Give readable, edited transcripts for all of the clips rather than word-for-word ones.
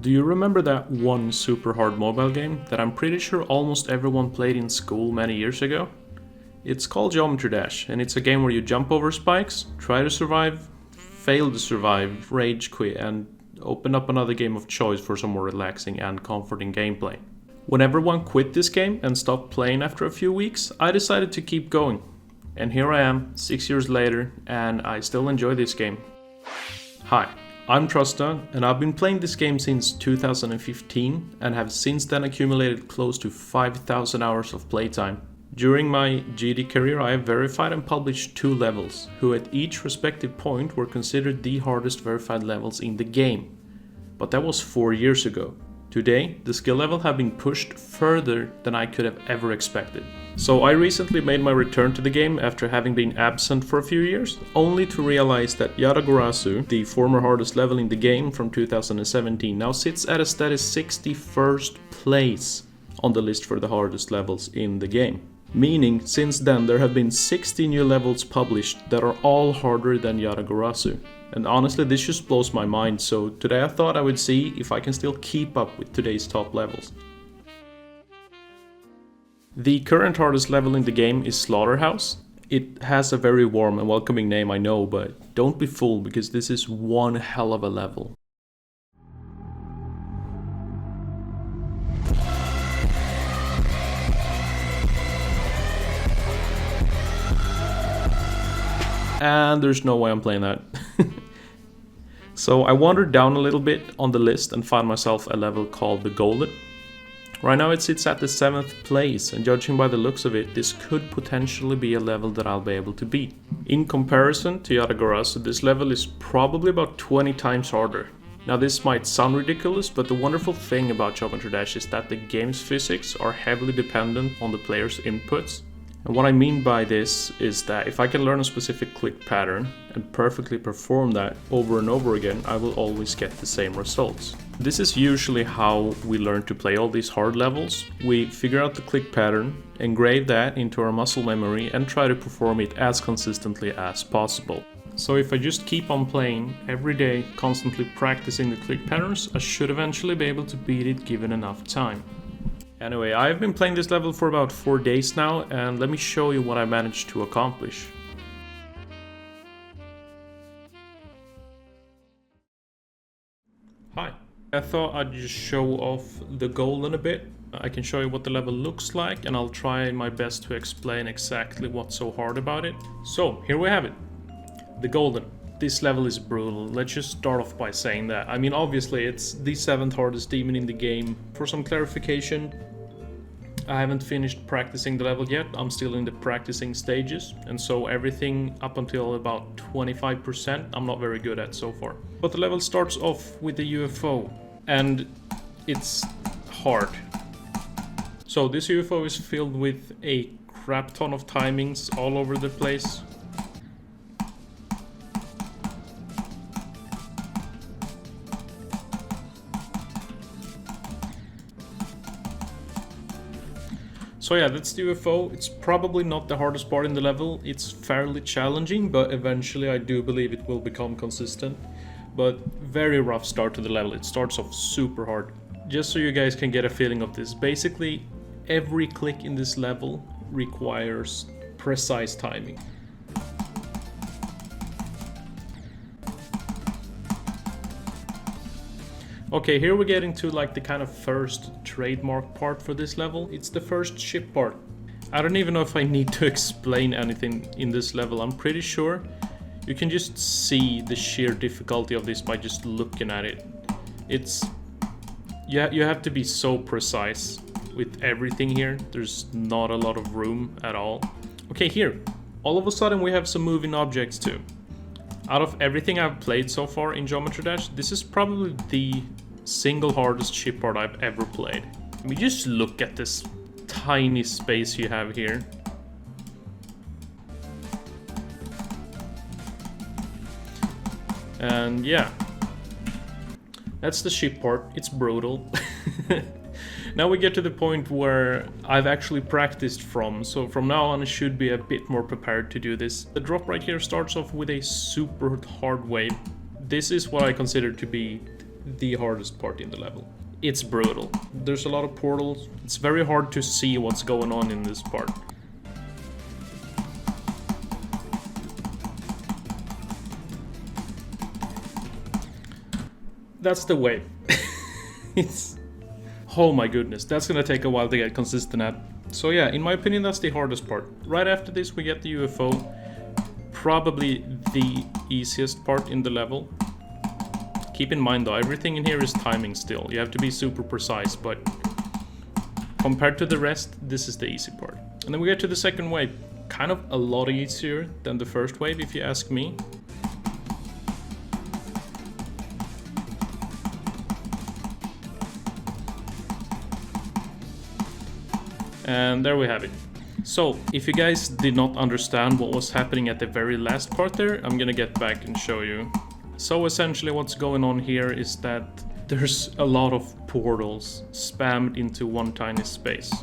Do you remember that one super hard mobile game that I'm pretty sure almost everyone played in school many years ago? It's called Geometry Dash, and it's a game where you jump over spikes, try to survive, fail to survive, rage quit, and open up another game of choice for some more relaxing and comforting gameplay. When everyone quit this game and stopped playing after a few weeks, I decided to keep going. And here I am, 6 years later, and I still enjoy this game. Hi, I'm Trusta, and I've been playing this game since 2015 and have since then accumulated close to 5,000 hours of playtime. During my GD career, I have verified and published 2 levels, who at each respective point were considered the hardest verified levels in the game. But that was 4 years ago. Today, the skill level have been pushed further than I could have ever expected. So I recently made my return to the game after having been absent for a few years, only to realize that Yadagarasu, the former hardest level in the game from 2017, now sits at a status 61st place on the list for the hardest levels in the game. Meaning, since then there have been 60 new levels published that are all harder than Yadagarasu. And honestly, this just blows my mind, so today I thought I would see if I can still keep up with today's top levels. The current hardest level in the game is Slaughterhouse. It has a very warm and welcoming name, I know, but don't be fooled because this is one hell of a level. And there's no way I'm playing that. So I wandered down a little bit on the list and found myself a level called the Golden. Right now it sits at the 7th place, and judging by the looks of it, this could potentially be a level that I'll be able to beat. In comparison to Yadagarasu, this level is probably about 20 times harder. Now this might sound ridiculous, but the wonderful thing about Geometry Dash is that the game's physics are heavily dependent on the player's inputs. And what I mean by this is that if I can learn a specific click pattern and perfectly perform that over and over again, I will always get the same results. This is usually how we learn to play all these hard levels. We figure out the click pattern, engrave that into our muscle memory, and try to perform it as consistently as possible. So if I just keep on playing every day, constantly practicing the click patterns, I should eventually be able to beat it given enough time. Anyway, I've been playing this level for about 4 days now, and let me show you what I managed to accomplish. Hi. I thought I'd just show off the Golden a bit. I can show you what the level looks like, and I'll try my best to explain exactly what's so hard about it. So, here we have it. The Golden. This level is brutal. Let's just start off by saying that. I mean, obviously, it's the 7th hardest demon in the game. For some clarification, I haven't finished practicing the level yet. I'm still in the practicing stages, and so everything up until about 25% I'm not very good at so far. But the level starts off with the UFO, and it's hard. So this UFO is filled with a crap ton of timings all over the place. So yeah, that's the UFO. It's probably not the hardest part in the level. It's fairly challenging, but eventually I do believe it will become consistent. But very rough start to the level. It starts off super hard. Just so you guys can get a feeling of this, basically every click in this level requires precise timing. Okay, here we're getting to like the kind of first trademark part for this level. It's the first ship part. I don't even know if I need to explain anything in this level. I'm pretty sure you can just see the sheer difficulty of this by just looking at it. It's... yeah, you have to be so precise with everything here. There's not a lot of room at all. Okay, here. All of a sudden we have some moving objects too. Out of everything I've played so far in Geometry Dash, this is probably the single hardest ship part I've ever played. I mean, just look at this tiny space you have here. And yeah, that's the ship part. It's brutal. Now we get to the point where I've actually practiced from, so from now on I should be a bit more prepared to do this. The drop right here starts off with a super hard wave. This is what I consider to be the hardest part in the level. It's brutal. There's a lot of portals. It's very hard to see what's going on in this part. That's the wave. It's... Oh my goodness, that's gonna take a while to get consistent at. So yeah, in my opinion, that's the hardest part. Right after this, we get the UFO. Probably the easiest part in the level. Keep in mind though, everything in here is timing still. You have to be super precise, but compared to the rest, this is the easy part. And then we get to the second wave. Kind of a lot easier than the first wave, if you ask me. And there we have it. So, if you guys did not understand what was happening at the very last part there, I'm gonna get back and show you. So essentially what's going on here is that there's a lot of portals spammed into one tiny space.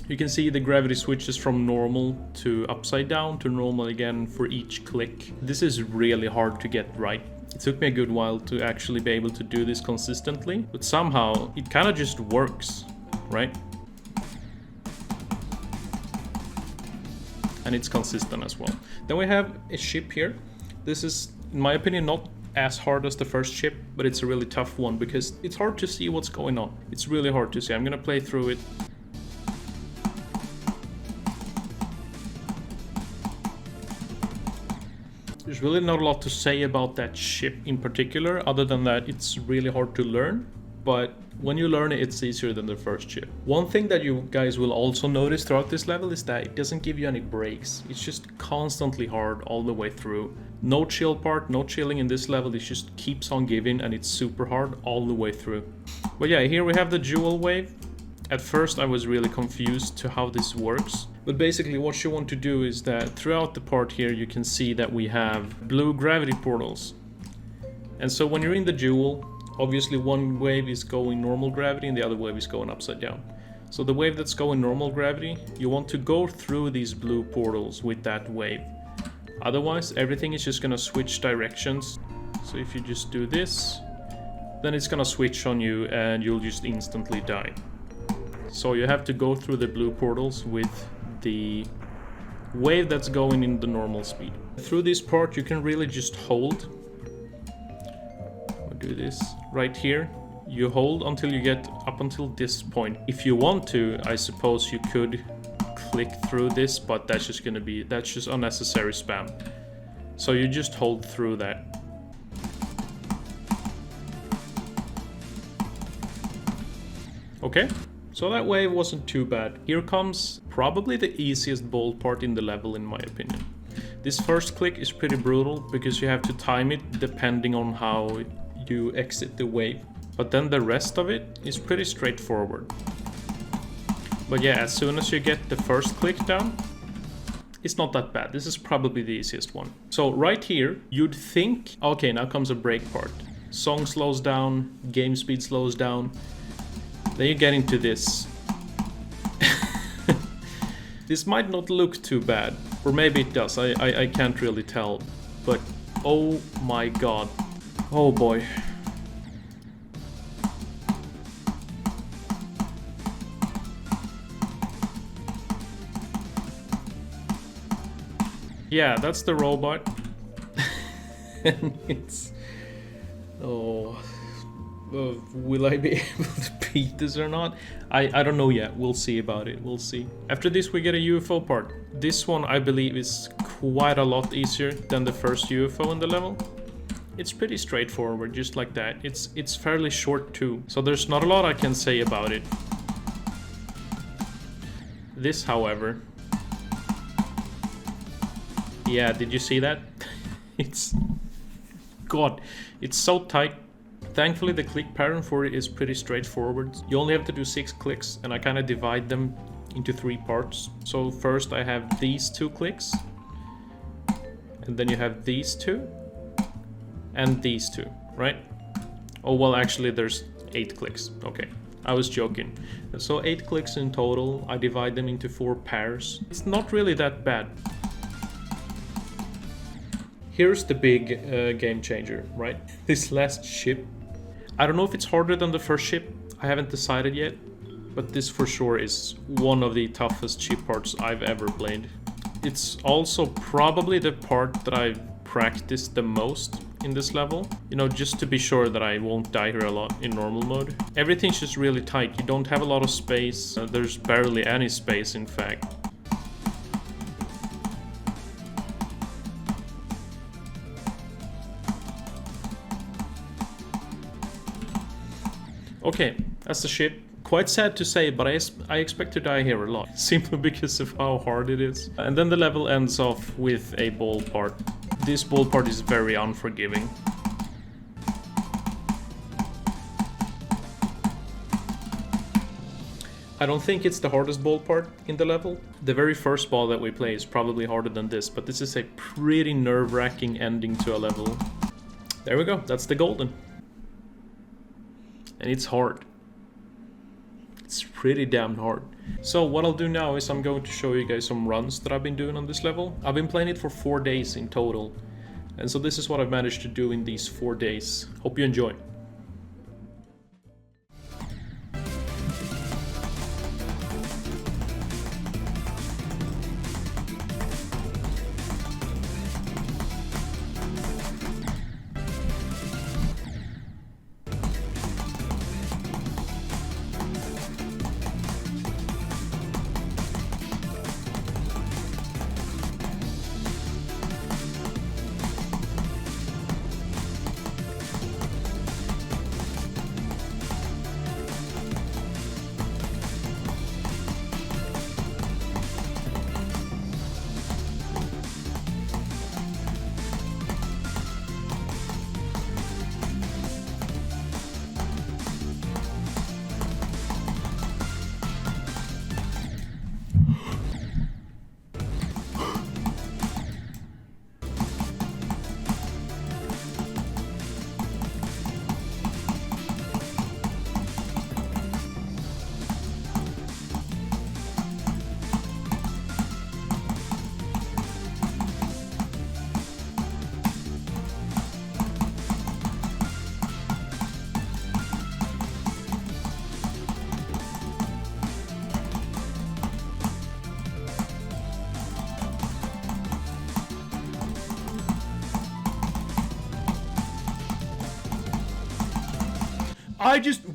You can see the gravity switches from normal to upside down to normal again for each click. This is really hard to get right. It took me a good while to actually be able to do this consistently, but somehow it kind of just works, right? And it's consistent as well. Then we have a ship here. This is, in my opinion, not as hard as the first ship, but it's a really tough one because it's hard to see what's going on. It's really hard to see. I'm gonna play through it. There's really not a lot to say about that ship in particular, other than that it's really hard to learn, but when you learn it, it's easier than the first ship. One thing that you guys will also notice throughout this level is that it doesn't give you any breaks. It's just constantly hard all the way through. No chill part, no chilling in this level. It just keeps on giving and it's super hard all the way through. But yeah, here we have the jewel wave. At first I was really confused to how this works. But basically what you want to do is that throughout the part here you can see that we have blue gravity portals. And so when you're in the jewel, obviously one wave is going normal gravity and the other wave is going upside down. So the wave that's going normal gravity, you want to go through these blue portals with that wave. Otherwise everything is just gonna switch directions. So if you just do this, then it's gonna switch on you and you'll just instantly die. So you have to go through the blue portals with the wave that's going in the normal speed. Through this part you can really just hold. I'll do this right here. You hold until you get up until this point. If you want to, I suppose you could click through this, but that's just unnecessary spam. So you just hold through that. Okay. So that wave wasn't too bad. Here comes probably the easiest bold part in the level in my opinion. This first click is pretty brutal because you have to time it depending on how you exit the wave. But then the rest of it is pretty straightforward. But yeah, as soon as you get the first click down, it's not that bad. This is probably the easiest one. So right here, you'd think, okay, now comes a break part. Song slows down, game speed slows down. Then you get into this. This might not look too bad, or maybe it does, I can't really tell, but oh my god, oh boy. Yeah, that's the robot. And it's... oh... will I be able to beat this or not? I don't know yet. We'll see about it. We'll see. After this we get a UFO part. This one I believe is quite a lot easier than the first UFO in the level. It's pretty straightforward, just like that. It's fairly short too, so there's not a lot I can say about it. This, however... yeah, did you see that? It's... god, it's so tight. Thankfully the click pattern for it is pretty straightforward. You only have to do 6 clicks and I kind of divide them into 3 parts. So first I have these 2 clicks, and then you have these 2 and these 2, right? Oh well, actually there's 8 clicks. Okay, I was joking. So 8 clicks in total. I divide them into 4 pairs. It's not really that bad. Here's the big game changer, right? This last ship. I don't know if it's harder than the first ship. I haven't decided yet. But this for sure is one of the toughest ship parts I've ever played. It's also probably the part that I've practiced the most in this level. You know, just to be sure that I won't die here a lot in normal mode. Everything's just really tight. You don't have a lot of space. There's barely any space, in fact. Okay, that's the ship. Quite sad to say, but I expect to die here a lot, simply because of how hard it is. And then the level ends off with a ball part. This ball part is very unforgiving. I don't think it's the hardest ball part in the level. The very first ball that we play is probably harder than this, but this is a pretty nerve-wracking ending to a level. There we go, that's the golden. And it's hard. It's pretty damn hard. So what I'll do now is I'm going to show you guys some runs that I've been doing on this level. I've been playing it for 4 days in total. And so this is what I've managed to do in these 4 days. Hope you enjoy.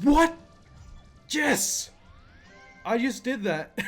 What? Yes! I just did that.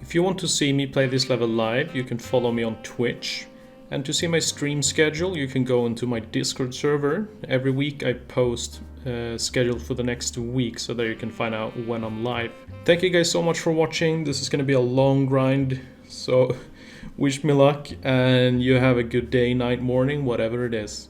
If you want to see me play this level live, you can follow me on Twitch. And to see my stream schedule, you can go into my Discord server. Every week I post schedule for the next week, so there you can find out when I'm live. Thank you guys so much for watching. This is gonna be a long grind, so wish me luck, and you have a good day, night, morning, whatever it is.